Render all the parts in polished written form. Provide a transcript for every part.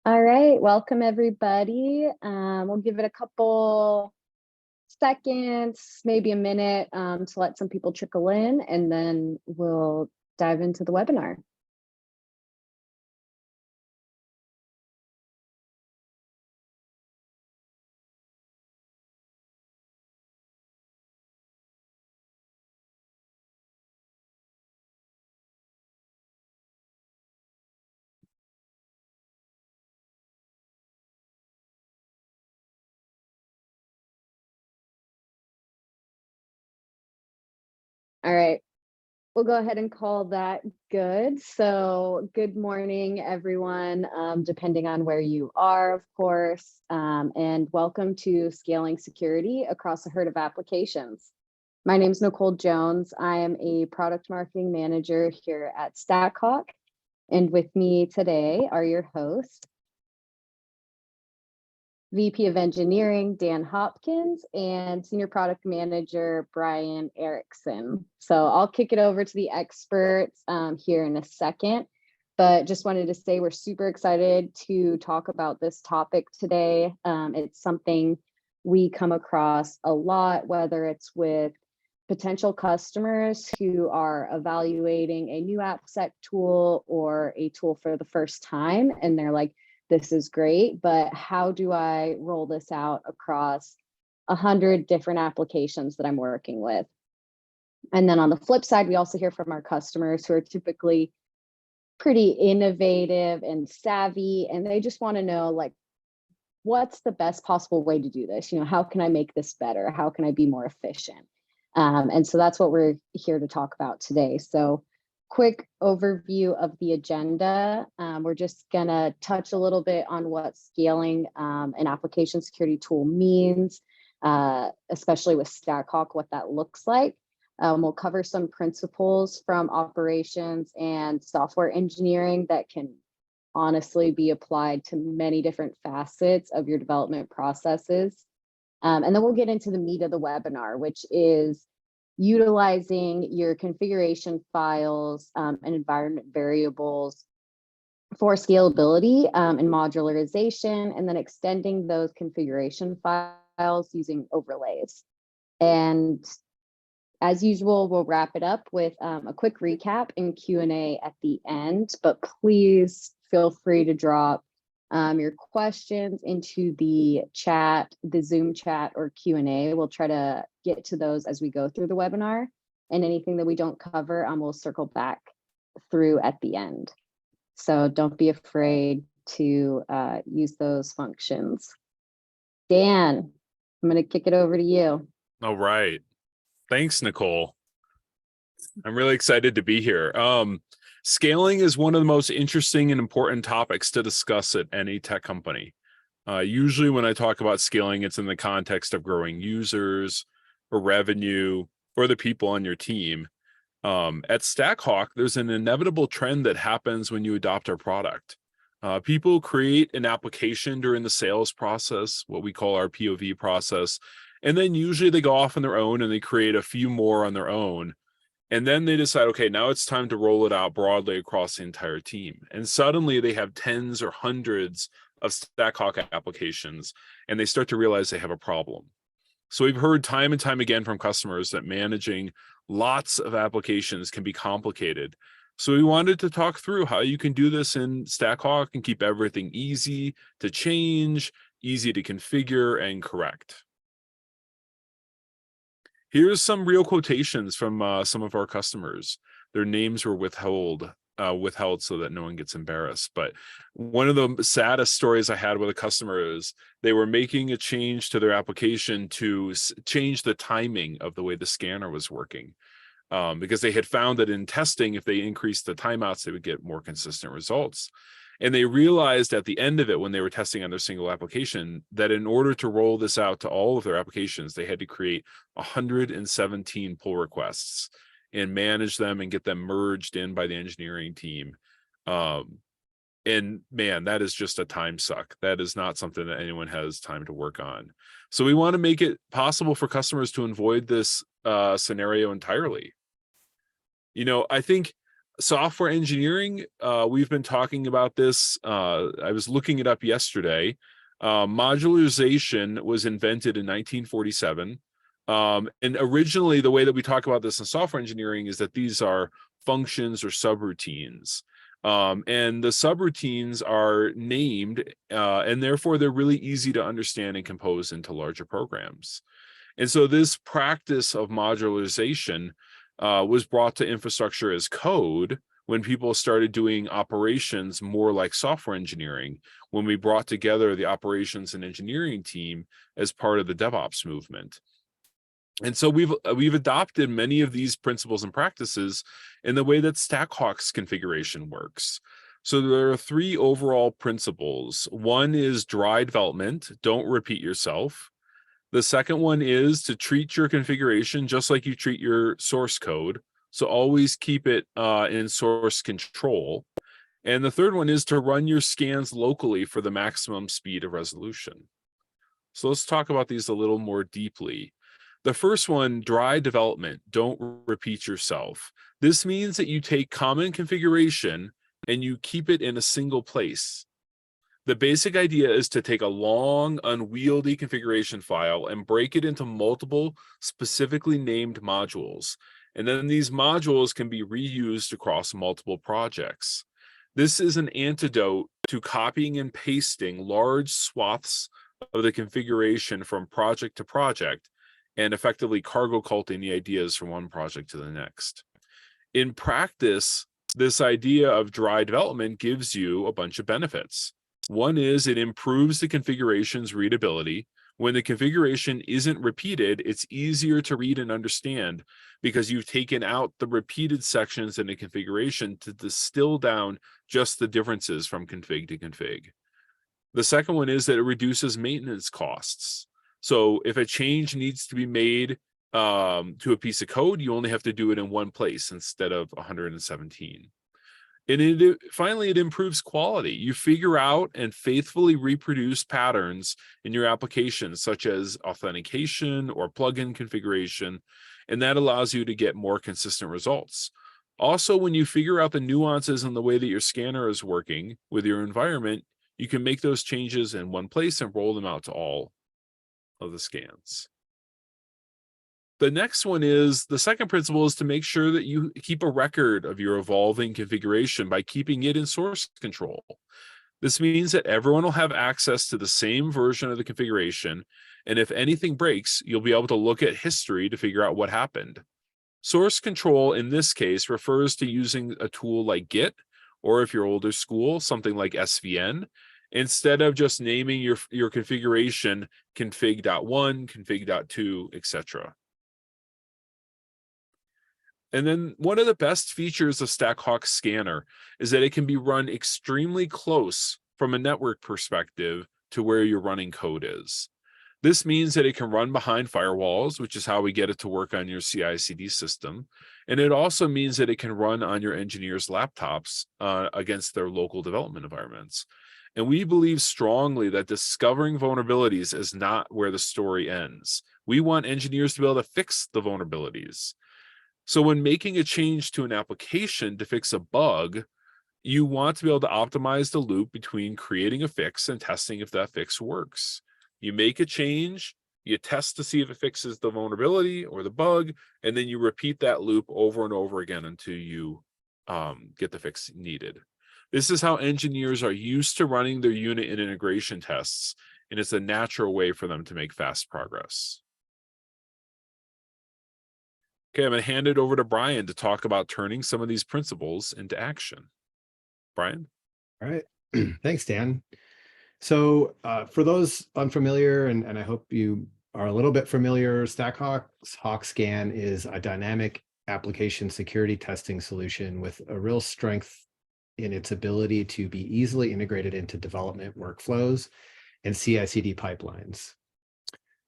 All right, welcome everybody. We'll give it a couple seconds, maybe a minute to let some people trickle in, and then we'll dive into the webinar. All right, we'll go ahead and call that good. So good morning, everyone, depending on where you are, of course, and welcome to Scaling Security Across a Herd of Applications. My name is Nicole Jones. I am a product marketing manager here at StackHawk, and with me today are your hosts, VP of Engineering, Dan Hopkins, and Senior Product Manager, Brian Erickson. So I'll kick it over to the experts here in a second, but just wanted to say we're super excited to talk about this topic today. It's something we come across a lot, whether it's with potential customers who are evaluating a new AppSec tool or a tool for the first time, and they're like, this is great, but how do I roll this out across 100 different applications that I'm working with? And then on the flip side, we also hear from our customers who are typically pretty innovative and savvy, and they just want to know, like, what's the best possible way to do this? You know, how can I make this better? How can I be more efficient? And so that's what we're here to talk about today. So quick overview of the agenda. We're just gonna touch a little bit on what scaling an application security tool means, especially with StackHawk, what that looks like. We'll cover some principles from operations and software engineering that can honestly be applied to many different facets of your development processes. And then we'll get into the meat of the webinar, which is utilizing your configuration files and environment variables for scalability and modularization, and then extending those configuration files using overlays. And as usual, we'll wrap it up with a quick recap and Q&A at the end, but please feel free to drop your questions into the chat, the Zoom chat or Q&A. We'll try to get to those as we go through the webinar, and anything that we don't cover, we'll circle back through at the end. So don't be afraid to use those functions. Dan, I'm going to kick it over to you. All right. Thanks, Nicole. I'm really excited to be here. Scaling is one of the most interesting and important topics to discuss at any tech company. Usually when I talk about scaling, it's in the context of growing users or revenue or the people on your team. At StackHawk, there's an inevitable trend that happens when you adopt our product. People create an application during the sales process, what we call our POV process, and then usually they go off on their own and they create a few more on their own. And then they decide, okay, now it's time to roll it out broadly across the entire team. And suddenly they have tens or hundreds of StackHawk applications, and they start to realize they have a problem. So we've heard time and time again from customers that managing lots of applications can be complicated. So we wanted to talk through how you can do this in StackHawk and keep everything easy to change, easy to configure, and correct. Here's some real quotations from some of our customers. Their names were withheld so that no one gets embarrassed. But one of the saddest stories I had with a customer is they were making a change to their application to change the timing of the way the scanner was working. Because they had found that in testing, if they increased the timeouts, they would get more consistent results. And they realized at the end of it, when they were testing on their single application, that in order to roll this out to all of their applications, they had to create 117 pull requests and manage them and get them merged in by the engineering team. And man, that is just a time suck. That is not something that anyone has time to work on. So we want to make it possible for customers to avoid this scenario entirely. You know, I think Software engineering, we've been talking about this. I was looking it up yesterday. Modularization was invented in 1947. And originally, the way that we talk about this in software engineering is that these are functions or subroutines. And the subroutines are named, and therefore they're really easy to understand and compose into larger programs. And so this practice of modularization was brought to infrastructure as code when people started doing operations more like software engineering, when we brought together the operations and engineering team as part of the DevOps movement. And so we've adopted many of these principles and practices in the way that StackHawk's configuration works. So there are three overall principles. One is dry development, don't repeat yourself. The second one is to treat your configuration just like you treat your source code. So always keep it in source control. And the third one is to run your scans locally for the maximum speed of resolution. So let's talk about these a little more deeply. The first one, dry development, don't repeat yourself. This means that you take common configuration and you keep it in a single place. The basic idea is to take a long, unwieldy configuration file and break it into multiple specifically named modules. And then these modules can be reused across multiple projects. This is an antidote to copying and pasting large swaths of the configuration from project to project and effectively cargo culting the ideas from one project to the next. In practice, this idea of dry development gives you a bunch of benefits. One is it improves the configuration's readability. When the configuration isn't repeated, it's easier to read and understand because you've taken out the repeated sections in the configuration to distill down just the differences from config to config. The second one is that it reduces maintenance costs. So if a change needs to be made to a piece of code, you only have to do it in one place instead of 117. And finally, it improves quality. You figure out and faithfully reproduce patterns in your applications, such as authentication or plugin configuration, and that allows you to get more consistent results. Also, when you figure out the nuances in the way that your scanner is working with your environment, you can make those changes in one place and roll them out to all of the scans. The next one is, the second principle is to make sure that you keep a record of your evolving configuration by keeping it in source control. This means that everyone will have access to the same version of the configuration, and if anything breaks, you'll be able to look at history to figure out what happened. Source control in this case refers to using a tool like Git, or if you're older school, something like SVN, instead of just naming your configuration config.1, config.2, etc. And then one of the best features of StackHawk Scanner is that it can be run extremely close from a network perspective to where your running code is. This means that it can run behind firewalls, which is how we get it to work on your CI/CD system. And it also means that it can run on your engineers' laptops against their local development environments. And we believe strongly that discovering vulnerabilities is not where the story ends. We want engineers to be able to fix the vulnerabilities. So when making a change to an application to fix a bug, you want to be able to optimize the loop between creating a fix and testing if that fix works. You make a change, you test to see if it fixes the vulnerability or the bug, and then you repeat that loop over and over again until you get the fix needed. This is how engineers are used to running their unit and integration tests, and it's a natural way for them to make fast progress. Okay, I'm going to hand it over to Brian to talk about turning some of these principles into action. Brian? All right. Thanks, Dan. So for those unfamiliar, and I hope you are a little bit familiar, StackHawk's HawkScan is a dynamic application security testing solution with a real strength in its ability to be easily integrated into development workflows and CI/CD pipelines.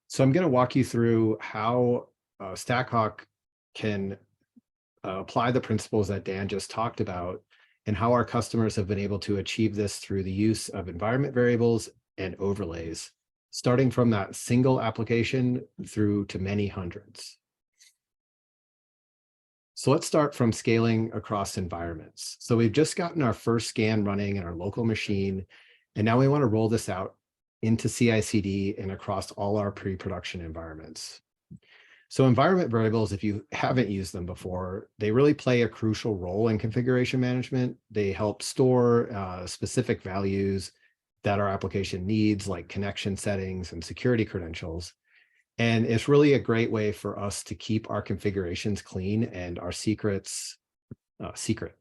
So I'm going to walk you through how StackHawk can apply the principles that Dan just talked about, and how our customers have been able to achieve this through the use of environment variables and overlays, starting from that single application through to many hundreds. So let's start from scaling across environments. So we've just gotten our first scan running in our local machine, and now we want to roll this out into CI/CD and across all our pre-production environments. So environment variables, if you haven't used them before, they really play a crucial role in configuration management. They help store specific values that our application needs, like connection settings and security credentials. And it's really a great way for us to keep our configurations clean and our secrets secret.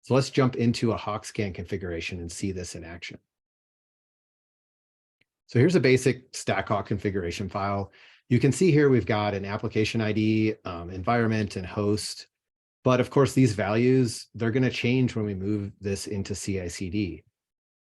So let's jump into a HawkScan configuration and see this in action. So here's a basic StackHawk configuration file. You can see here we've got an application ID, environment, and host. But of course, these values, they're going to change when we move this into CI/CD.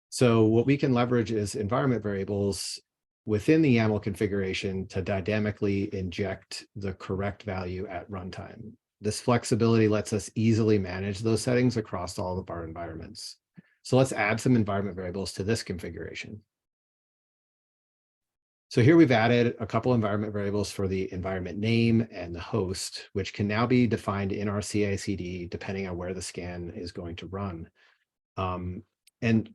So what we can leverage is environment variables within the YAML configuration to dynamically inject the correct value at runtime. This flexibility lets us easily manage those settings across all of our environments. So let's add some environment variables to this configuration. So here we've added a couple environment variables for the environment name and the host, which can now be defined in our CI/CD depending on where the scan is going to run.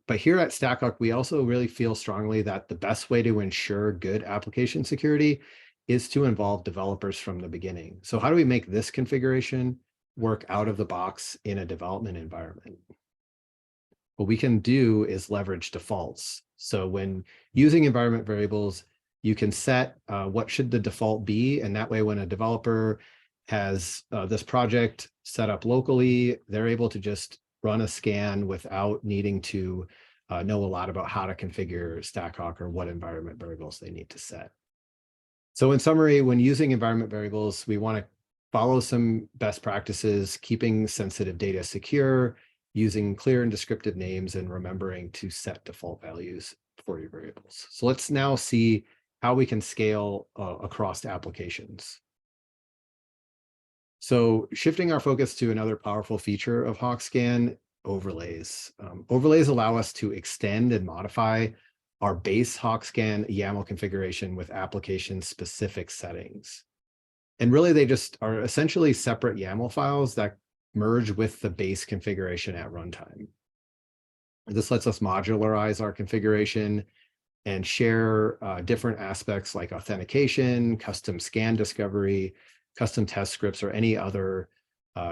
But here at StackHawk, we also really feel strongly that the best way to ensure good application security is to involve developers from the beginning. So how do we make this configuration work out of the box in a development environment? What we can do is leverage defaults. So when using environment variables, you can set what should the default be. And that way, when a developer has this project set up locally, they're able to just run a scan without needing to know a lot about how to configure StackHawk or what environment variables they need to set. So in summary, when using environment variables, we want to follow some best practices, keeping sensitive data secure, using clear and descriptive names, and remembering to set default values for your variables. So let's now see how we can scale across applications. So shifting our focus to another powerful feature of HawkScan, overlays. Overlays allow us to extend and modify our base HawkScan YAML configuration with application-specific settings. And really, they just are essentially separate YAML files that merge with the base configuration at runtime. This lets us modularize our configuration and share different aspects like authentication, custom scan discovery, custom test scripts, or any other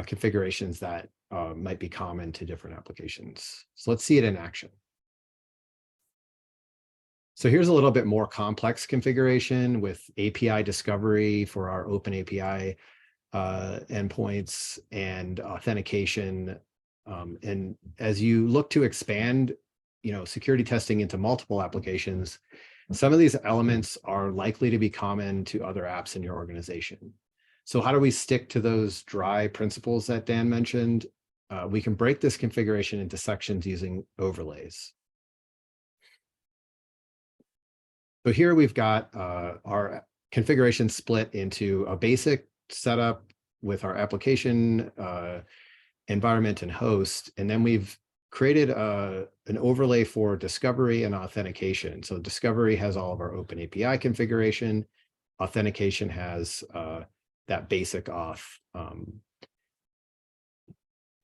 configurations that might be common to different applications. So let's see it in action. So here's a little bit more complex configuration with API discovery for our open API endpoints and authentication. And as you look to expand, security testing into multiple applications, some of these elements are likely to be common to other apps in your organization. So how do we stick to those dry principles that Dan mentioned? We can break this configuration into sections using overlays. So here we've got our configuration split into a basic setup with our application, environment, and host. And then we've created an overlay for discovery and authentication. So discovery has all of our open API configuration. Authentication has that basic auth.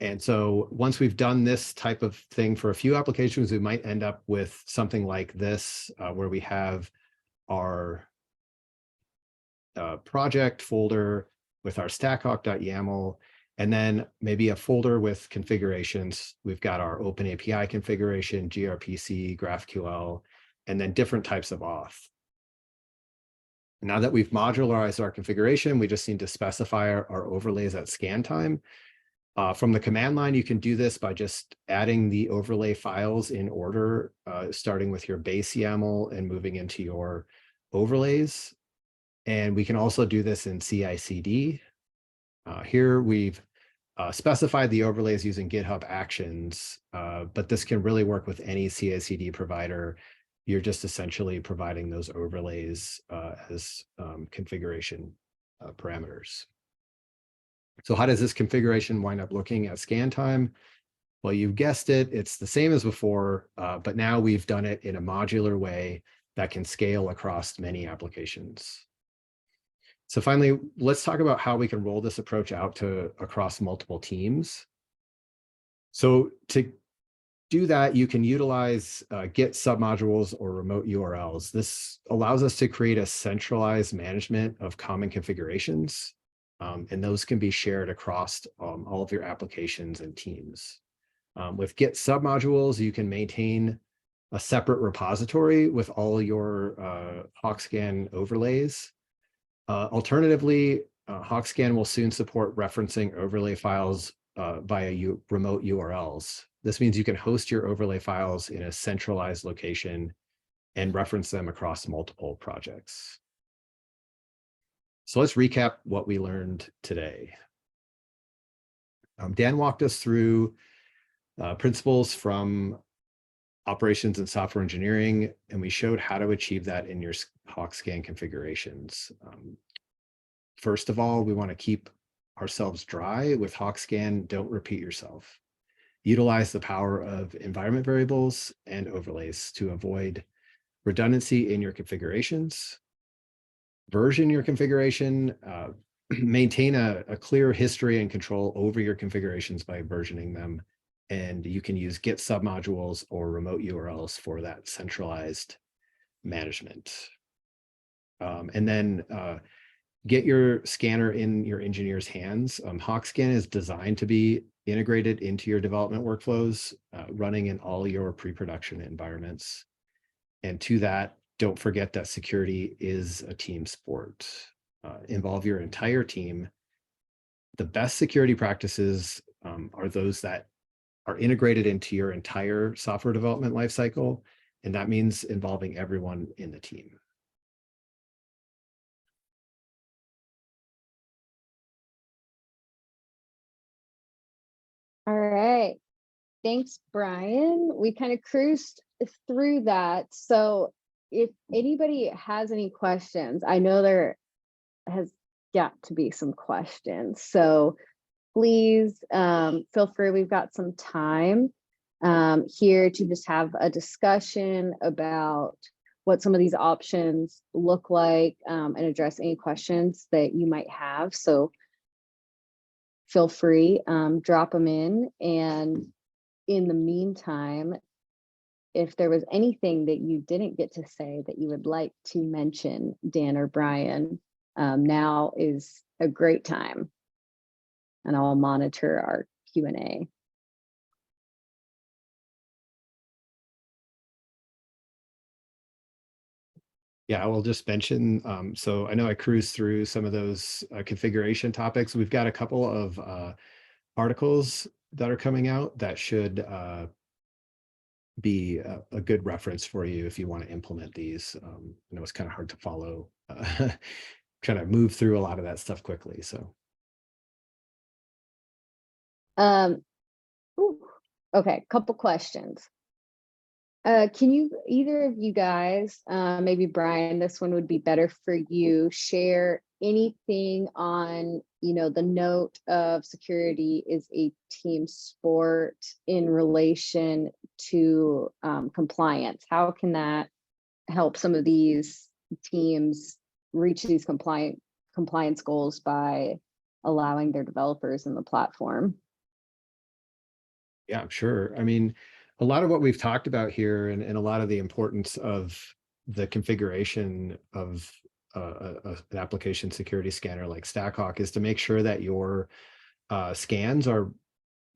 And so once we've done this type of thing for a few applications, we might end up with something like this, where we have our project folder with our StackHawk.yaml, and then maybe a folder with configurations. We've got our open API configuration, gRPC, GraphQL, and then different types of auth. Now that we've modularized our configuration, we just need to specify our overlays at scan time. From the command line, you can do this by just adding the overlay files in order, starting with your base YAML and moving into your overlays. And we can also do this in CI/CD. Here we've specified the overlays using GitHub Actions, but this can really work with any CI/CD provider. You're just essentially providing those overlays as configuration parameters. So how does this configuration wind up looking at scan time? Well, you've guessed it, it's the same as before, but now we've done it in a modular way that can scale across many applications. So finally, let's talk about how we can roll this approach out to across multiple teams. So to do that, you can utilize Git submodules or remote URLs. This allows us to create a centralized management of common configurations, and those can be shared across all of your applications and teams. With Git submodules, you can maintain a separate repository with all your HawkScan overlays. Alternatively, HawkScan will soon support referencing overlay files via remote URLs. This means you can host your overlay files in a centralized location and reference them across multiple projects. So let's recap what we learned today. Dan walked us through principles from operations and software engineering, and we showed how to achieve that in your HawkScan configurations. First of all, we want to keep ourselves dry with HawkScan. Don't repeat yourself. Utilize the power of environment variables and overlays to avoid redundancy in your configurations. Version your configuration. Maintain a clear history and control over your configurations by versioning them. And you can use Git submodules or remote URLs for that centralized management. And then get your scanner in your engineers' hands. HawkScan is designed to be integrated into your development workflows, running in all your pre-production environments. And to that, don't forget that security is a team sport. Involve your entire team. The best security practices are those that are integrated into your entire software development lifecycle, and that means involving everyone in the team. All right. Thanks, Brian. We kind of cruised through that. So if anybody has any questions, I know there has got to be some questions. So please feel free. We've got some time here to just have a discussion about what some of these options look like and address any questions that you might have. So feel free, drop them in. And in the meantime, if there was anything that you didn't get to say that you would like to mention, Dan or Brian, now is a great time. And I'll monitor our Q&A. Yeah, I will just mention, so I know I cruised through some of those configuration topics. We've got a couple of articles that are coming out that should be a good reference for you if you want to implement these. I know it's kind of hard to follow, kind of move through a lot of that stuff quickly. So. Okay, couple questions. Can you, either of you guys, maybe Brian, this one would be better for you, share anything on, the note of security is a team sport in relation to compliance? How can that help some of these teams reach these compliance goals by allowing their developers in the platform? Yeah, sure. I mean, a lot of what we've talked about here and a lot of the importance of the configuration of an application security scanner like StackHawk is to make sure that your scans are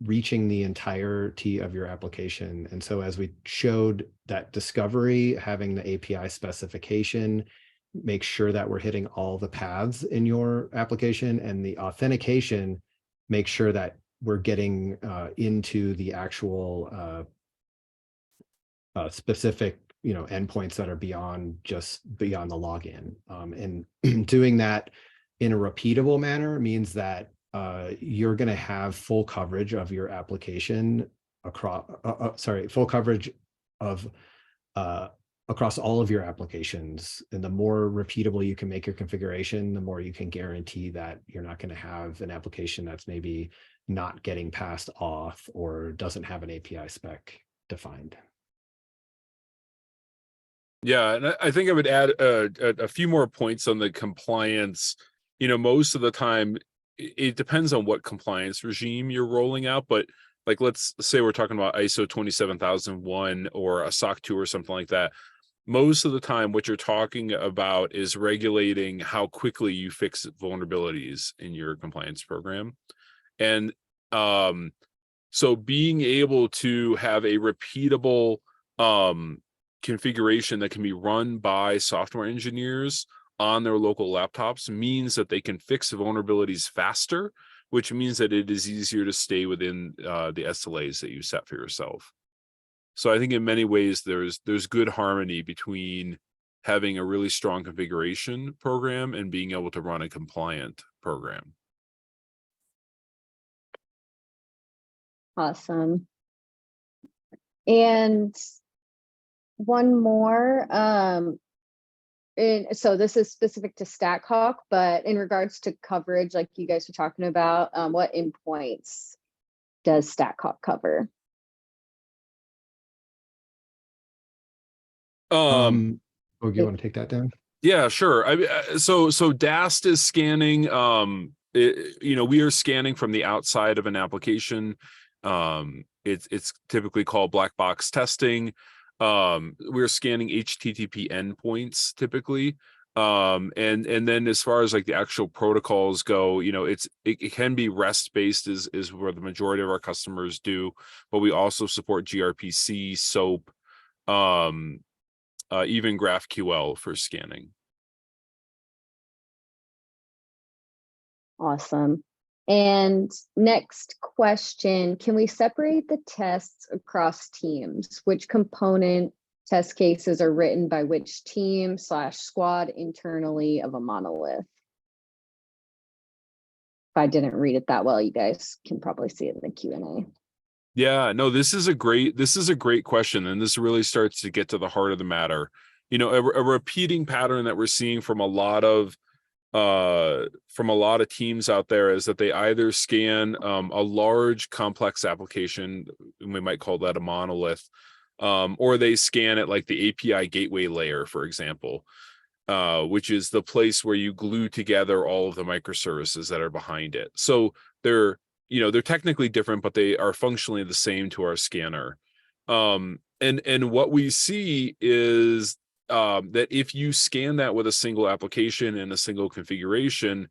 reaching the entirety of your application. And so as we showed that discovery, having the API specification, make sure that we're hitting all the paths in your application, and the authentication, make sure that we're getting into the actual specific endpoints that are beyond the login. And doing that in a repeatable manner means that you're going to have full coverage of your application across full coverage of across all of your applications. And the more repeatable you can make your configuration, the more you can guarantee that you're not going to have an application that's maybe not getting past auth or doesn't have an API spec defined. Yeah, and I think I would add a few more points on the compliance most of the time it depends on what compliance regime you're rolling out, but like, let's say we're talking about ISO 27001 or a SOC 2 or something like that. Most of the time, what you're talking about is regulating how quickly you fix vulnerabilities in your compliance program. And so being able to have a repeatable configuration that can be run by software engineers on their local laptops means that they can fix vulnerabilities faster, which means that it is easier to stay within the SLAs that you set for yourself. So I think in many ways there's good harmony between having a really strong configuration program and being able to run a compliant program. Awesome. And one more, so this is specific to StackHawk, but in regards to coverage, like you guys were talking about, what endpoints does StackHawk cover? Oh, you want to take that down? Yeah, sure. So DAST is scanning. We are scanning from the outside of an application. It's typically called black box testing. We're scanning HTTP endpoints typically. And then as far as like the actual protocols go, it can be REST based is where the majority of our customers do, but we also support gRPC, SOAP, even GraphQL for scanning. Awesome. And next question, can we separate the tests across teams? Which component test cases are written by which team / squad internally of a monolith? If I didn't read it that well, you guys can probably see it in the Q&A. Yeah, no, this is a great question. And this really starts to get to the heart of the matter. A repeating pattern that we're seeing from a lot of teams out there is that they either scan a large complex application, and we might call that a monolith, or they scan it like the API gateway layer, for example, which is the place where you glue together all of the microservices that are behind it. So they're technically different, but they are functionally the same to our scanner. And what we see is that if you scan that with a single application and a single configuration,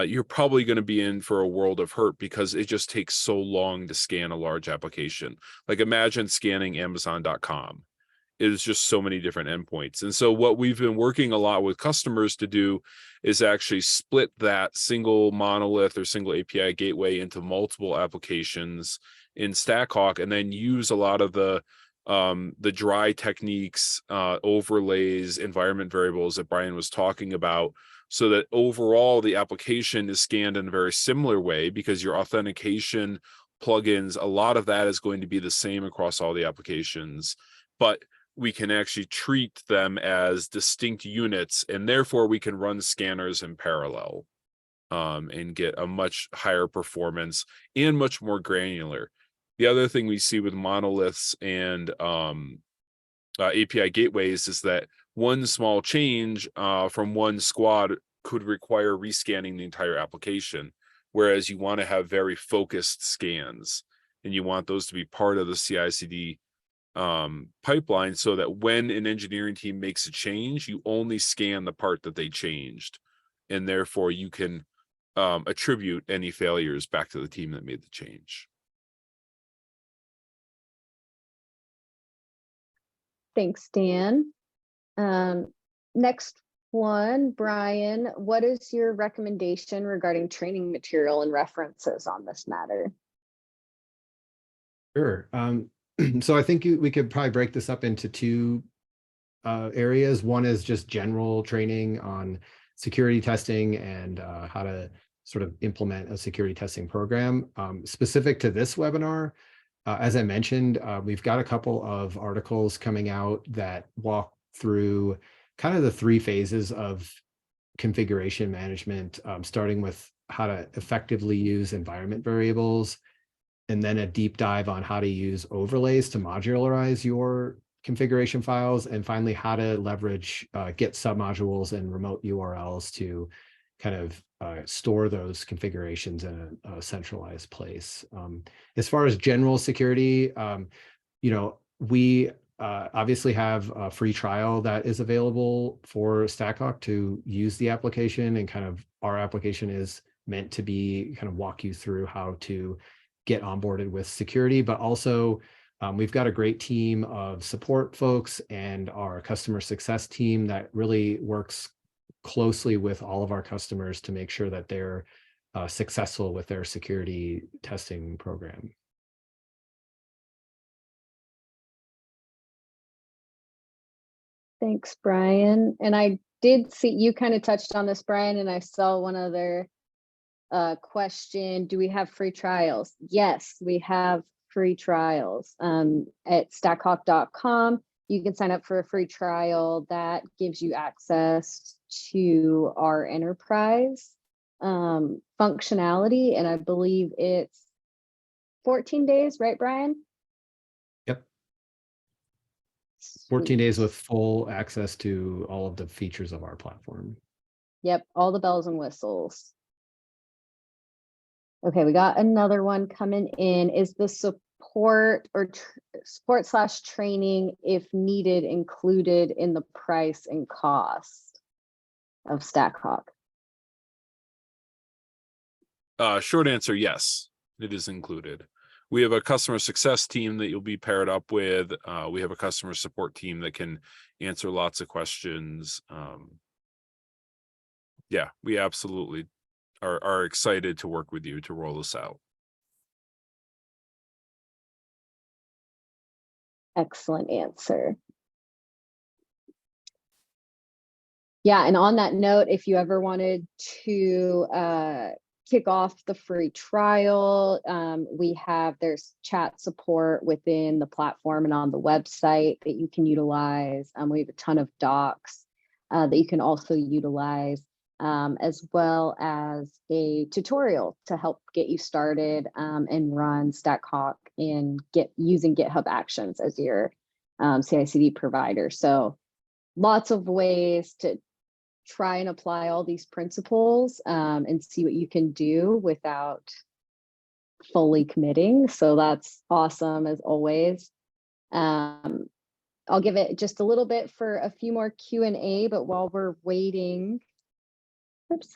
you're probably going to be in for a world of hurt because it just takes so long to scan a large application. Like, imagine scanning Amazon.com. It is just so many different endpoints. And so what we've been working a lot with customers to do is actually split that single monolith or single API gateway into multiple applications in StackHawk, and then use a lot of the dry techniques, overlays, environment variables that Brian was talking about, so that overall the application is scanned in a very similar way, because your authentication plugins, a lot of that is going to be the same across all the applications, but we can actually treat them as distinct units, and therefore we can run scanners in parallel and get a much higher performance and much more granular. The other thing we see with monoliths and API gateways is that one small change from one squad could require rescanning the entire application, whereas you want to have very focused scans, and you want those to be part of the CI/CD pipeline, so that when an engineering team makes a change, you only scan the part that they changed, and therefore you can attribute any failures back to the team that made the change. Thanks, Dan. Next one, Brian, what is your recommendation regarding training material and references on this matter? Sure. So I think we could probably break this up into two areas. One is just general training on security testing and how to sort of implement a security testing program. Specific to this webinar, as I mentioned, we've got a couple of articles coming out that walk through kind of the three phases of configuration management, starting with how to effectively use environment variables, and then a deep dive on how to use overlays to modularize your configuration files, and finally how to leverage Git submodules and remote URLs to kind of store those configurations in a centralized place. As far as general security, we obviously have a free trial that is available for StackHawk to use the application, and kind of our application is meant to be kind of walk you through how to get onboarded with security, but also we've got a great team of support folks and our customer success team that really works closely with all of our customers to make sure that they're successful with their security testing program. Thanks, Brian. And I did see you kind of touched on this, Brian, and I saw one other question. Do we have free trials? Yes, we have free trials. At StackHawk.com, you can sign up for a free trial that gives you access to our enterprise functionality. And I believe it's 14 days, right, Brian? Yep. 14 days with full access to all of the features of our platform. Yep, all the bells and whistles. Okay, we got another one coming in. Is the support or support / training, if needed, included in the price and cost of StackHawk? Short answer, yes, it is included. We have a customer success team that you'll be paired up with. We have a customer support team that can answer lots of questions. Yeah, we absolutely are excited to work with you to roll this out. Excellent answer. Yeah, and on that note, if you ever wanted to kick off the free trial, there's chat support within the platform and on the website that you can utilize. We have a ton of docs that you can also utilize, as well as a tutorial to help get you started and run StackHawk and using GitHub Actions as your CI/CD provider. So lots of ways to try and apply all these principles and see what you can do without fully committing. So that's awesome as always. I'll give it just a little bit for a few more Q&A, but while we're waiting, oops.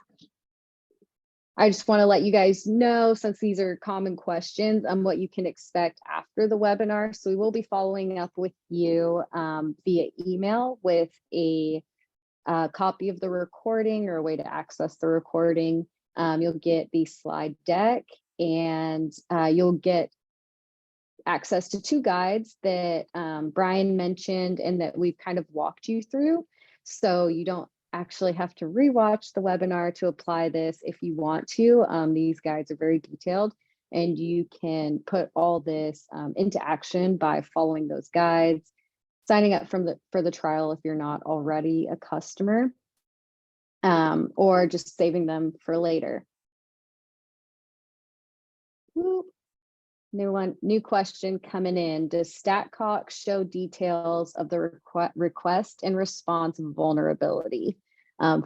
I just want to let you guys know, since these are common questions, what you can expect after the webinar. So we will be following up with you via email with a copy of the recording or a way to access the recording. You'll get the slide deck, and you'll get access to 2 guides that Brian mentioned and that we've kind of walked you through. So you don't actually have to rewatch the webinar to apply this if you want to. These guides are very detailed, and you can put all this into action by following those guides, signing up for the trial if you're not already a customer, or just saving them for later. Whoop. New question coming in. Does StackHawk show details of the request and response vulnerability?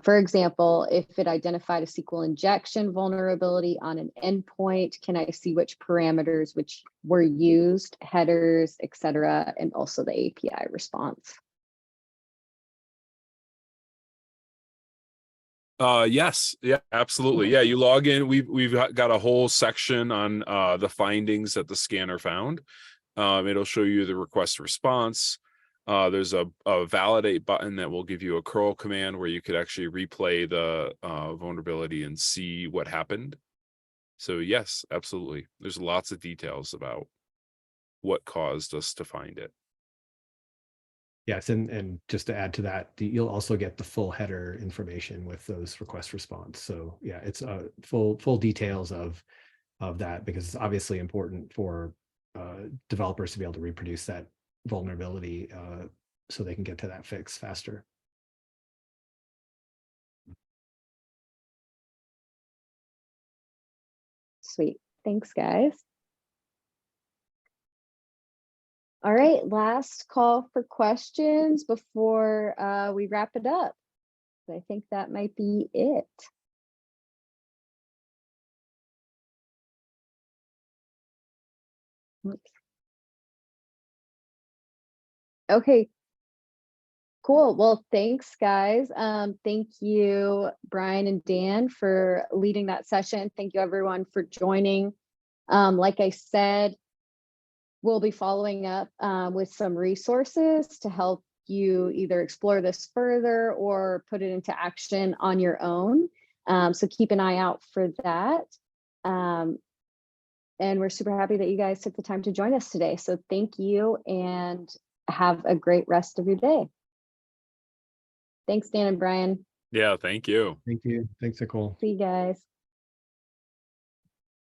For example, if it identified a SQL injection vulnerability on an endpoint, can I see which parameters which were used, headers, etc., and also the API response? Yes, yeah, absolutely. Yeah, you log in. We've got a whole section on the findings that the scanner found. It'll show you the request response. There's a validate button that will give you a curl command where you could actually replay the vulnerability and see what happened. So yes, absolutely. There's lots of details about what caused us to find it. Yes, and just to add to that, you'll also get the full header information with those request response. So yeah, it's full details of that, because it's obviously important for developers to be able to reproduce that vulnerability so they can get to that fix faster. Sweet. Thanks, guys. All right, last call for questions before we wrap it up. I think that might be it. Oops. Okay. Cool. Well, thanks, guys. Thank you, Brian and Dan, for leading that session. Thank you, everyone, for joining. Like I said, we'll be following up with some resources to help you either explore this further or put it into action on your own. So keep an eye out for that. And we're super happy that you guys took the time to join us today. So thank you and have a great rest of your day. Thanks, Dan and Brian. Yeah, thank you. Thank you. Thanks, Nicole. See you guys.